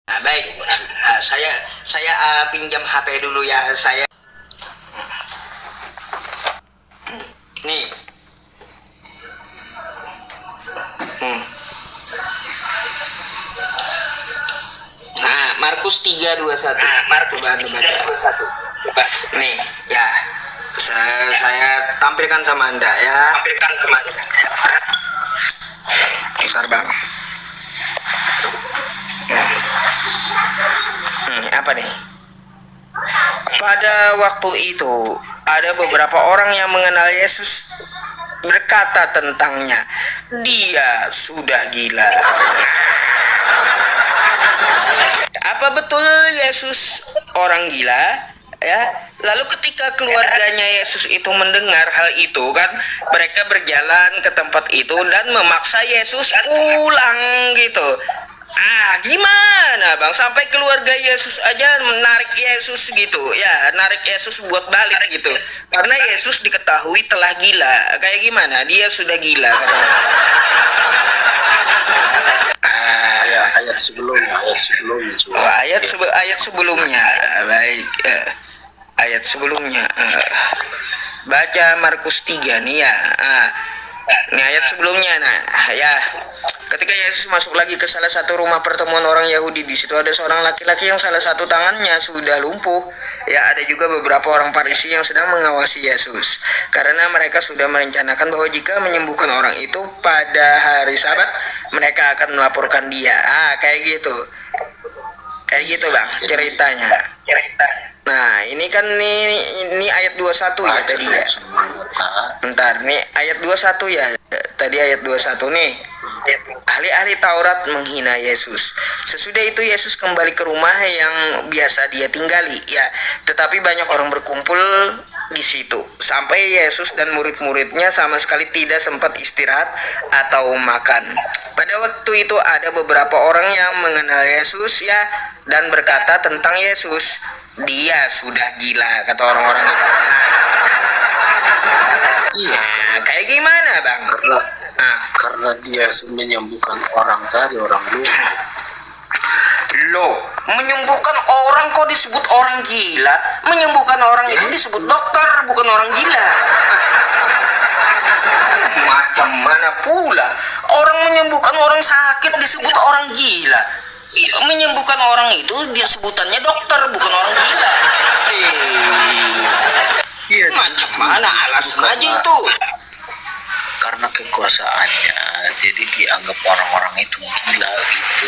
Baik. Saya pinjam HP dulu ya. Saya nih. Hmm. Nah, Markus 3:21. Coba Anda baca. Coba. Nih, ya. Saya tampilkan sama Anda ya. Bentar, Bang. Apa nih? Pada waktu itu ada beberapa orang yang mengenal Yesus berkata tentangnya, dia sudah gila. Apa betul Yesus orang gila? Ya, lalu ketika keluarganya Yesus itu mendengar hal itu kan, mereka berjalan ke tempat itu dan memaksa Yesus pulang gitu. Gimana Bang, sampai keluarga Yesus aja menarik Yesus gitu ya, narik Yesus buat balik gitu, karena Yesus diketahui telah gila. Kayak gimana dia sudah gila katanya. ayat sebelumnya Oh, ayat sebelumnya. Baik, ayat sebelumnya, baca Markus 3 nih ya. Ini ayat sebelumnya. Nah, ya. Ketika Yesus masuk lagi ke salah satu rumah pertemuan orang Yahudi, di situ ada seorang laki-laki yang salah satu tangannya sudah lumpuh. Ya, ada juga beberapa orang Farisi yang sedang mengawasi Yesus, karena mereka sudah merencanakan bahwa jika menyembuhkan orang itu pada hari Sabat, mereka akan melaporkan dia. Kayak gitu. Kayak gitu, Bang, ceritanya. Nah, ini kan ini ayat 21 ya tadi ya. Bentar, nih ayat 21 ya. Tadi ayat 21 nih. Ahli-ahli Taurat menghina Yesus. Sesudah itu Yesus kembali ke rumah yang biasa dia tinggali ya. Tetapi banyak orang berkumpul di situ, sampai Yesus dan murid-muridnya sama sekali tidak sempat istirahat atau makan. Pada waktu itu ada beberapa orang yang mengenal Yesus ya, dan berkata tentang Yesus, dia sudah gila, kata orang-orang itu. Iya, kayak gimana Bang? Karena dia menyembuhkan orang tadi, orang lumpuh. Loh, menyembuhkan orang kok disebut orang gila? Menyembuhkan orang itu disebut dokter, bukan orang gila. Macam mana pula orang menyembuhkan orang sakit disebut orang gila? Menyembuhkan orang itu disebutannya dokter, bukan orang gila. Macam mana alasan aja itu? Karena kekuasaannya, jadi dianggap orang-orang itu gila gitu.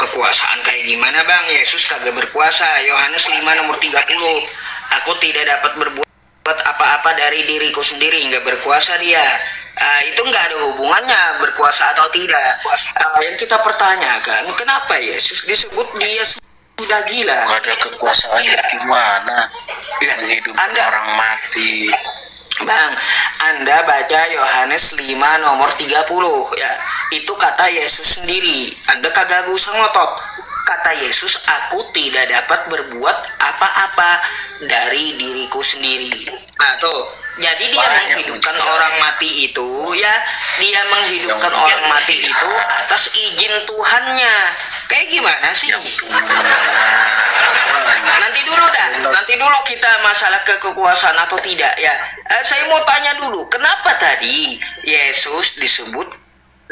Kekuasaan kayak gimana Bang? Yesus kagak berkuasa. Yohanes 5 nomor 30. Aku tidak dapat berbuat apa-apa dari diriku sendiri, nggak berkuasa dia. Itu nggak ada hubungannya berkuasa atau tidak. Yang kita pertanyakan, kenapa Yesus disebut dia sudah gila? Gak ada kekuasaannya gimana? Menghidupkan orang mati. Bang, Anda baca Yohanes 5 nomor 30 ya. Itu kata Yesus sendiri. Anda kagak usah ngotot. Kata Yesus, aku tidak dapat berbuat apa-apa dari diriku sendiri. Tuh. Jadi dia menghidupkan orang mati itu ya. Dia menghidupkan orang mati itu atas izin Tuhannya. Kayak gimana sih? Nanti dulu kita masalah kekuasaan atau tidak ya. Saya mau tanya dulu, kenapa tadi Yesus disebut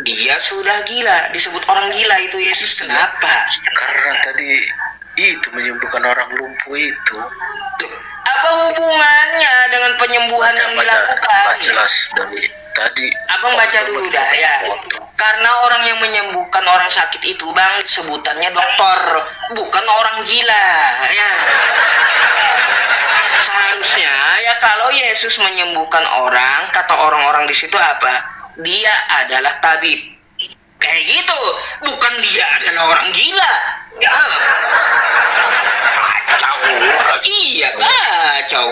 dia sudah gila, disebut orang gila itu Yesus, kenapa? Karena tadi itu menyembuhkan orang lumpuh itu. Apa hubungannya dengan penyembuhan yang dilakukan? Jelas dari tadi. Abang baca dulu dah ya. Karena orang yang menyembuhkan orang sakit itu Bang sebutannya dokter, bukan orang gila ya. Seharusnya ya kalau Yesus menyembuhkan orang, kata orang-orang di situ apa? Dia adalah tabib. Kayak gitu, bukan dia adalah orang gila. Ya. Kacau. Iya, kacau.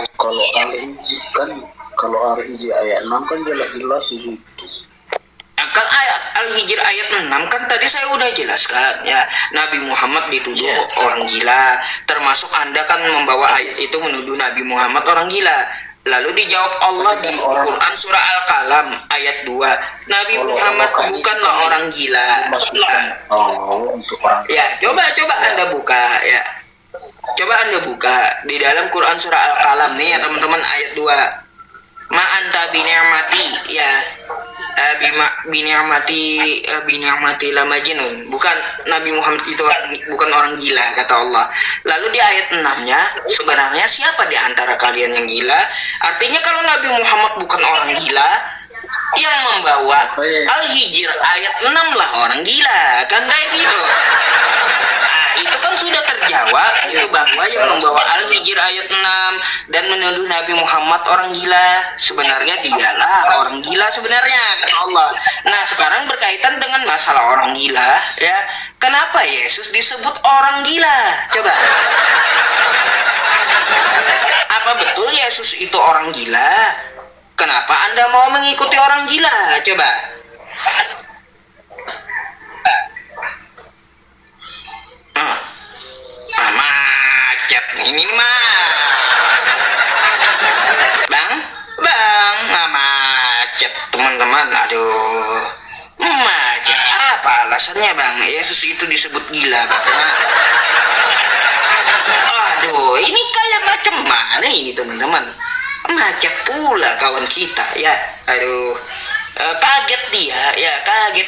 Kalau Al-Hijr ayat 6 kan jelas-jelas di situ. Kan ayat Al-Hijr ayat 6 kan tadi saya udah jelaskan ya, Nabi Muhammad dituduh orang gila, termasuk Anda kan membawa ayat itu menuduh Nabi Muhammad orang gila. Lalu dijawab Allah di Quran surah Al-Qalam ayat 2, Nabi Muhammad bukanlah orang gila. Untuk orang Ya, coba Anda buka ya. Coba Anda buka di dalam Quran surah Al-Qalam nih ya teman-teman, ayat 2. Ma anta bini'mati ya. Bini'mati la majnun. Bukan, Nabi Muhammad itu bukan orang gila kata Allah. Lalu di ayat 6-nya, sebenarnya siapa di antara kalian yang gila? Artinya kalau Nabi Muhammad bukan orang gila, yang membawa Al-Hijr ayat 6 lah orang gila, kan kayak gitu. Nah, itu kan sudah terjawab itu, bahwa yang membawa Al-Hijr ayat 6 dan menuduh Nabi Muhammad orang gila, sebenarnya dialah orang gila sebenarnya kata Allah. Nah, sekarang berkaitan dengan masalah orang gila ya. Kenapa Yesus disebut orang gila? Coba. Apa betul Yesus itu orang gila? Kenapa Anda mau mengikuti orang gila? Coba. Macet ini mah. Bang, macet teman-teman. Aduh, macet. Apa alasannya Bang? Yesus itu disebut gila Bang. Aduh, ini kayak macam mana ini teman-teman? Macet pula kawan kita ya. Aduh, kaget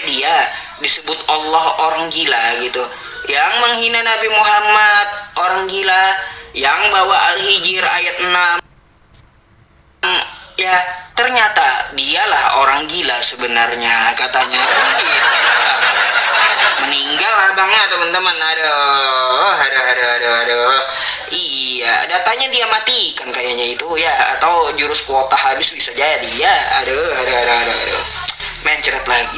dia disebut Allah orang gila gitu, yang menghina Nabi Muhammad orang gila, yang bawa Al-Hijr ayat 6 ya, ternyata dialah orang gila sebenarnya katanya gitu. Meninggal abangnya teman-teman. Aduh. Iya, datanya dia matikan kayaknya itu ya, atau jurus kuota habis bisa jadi ya. Aduh. Mencret lagi.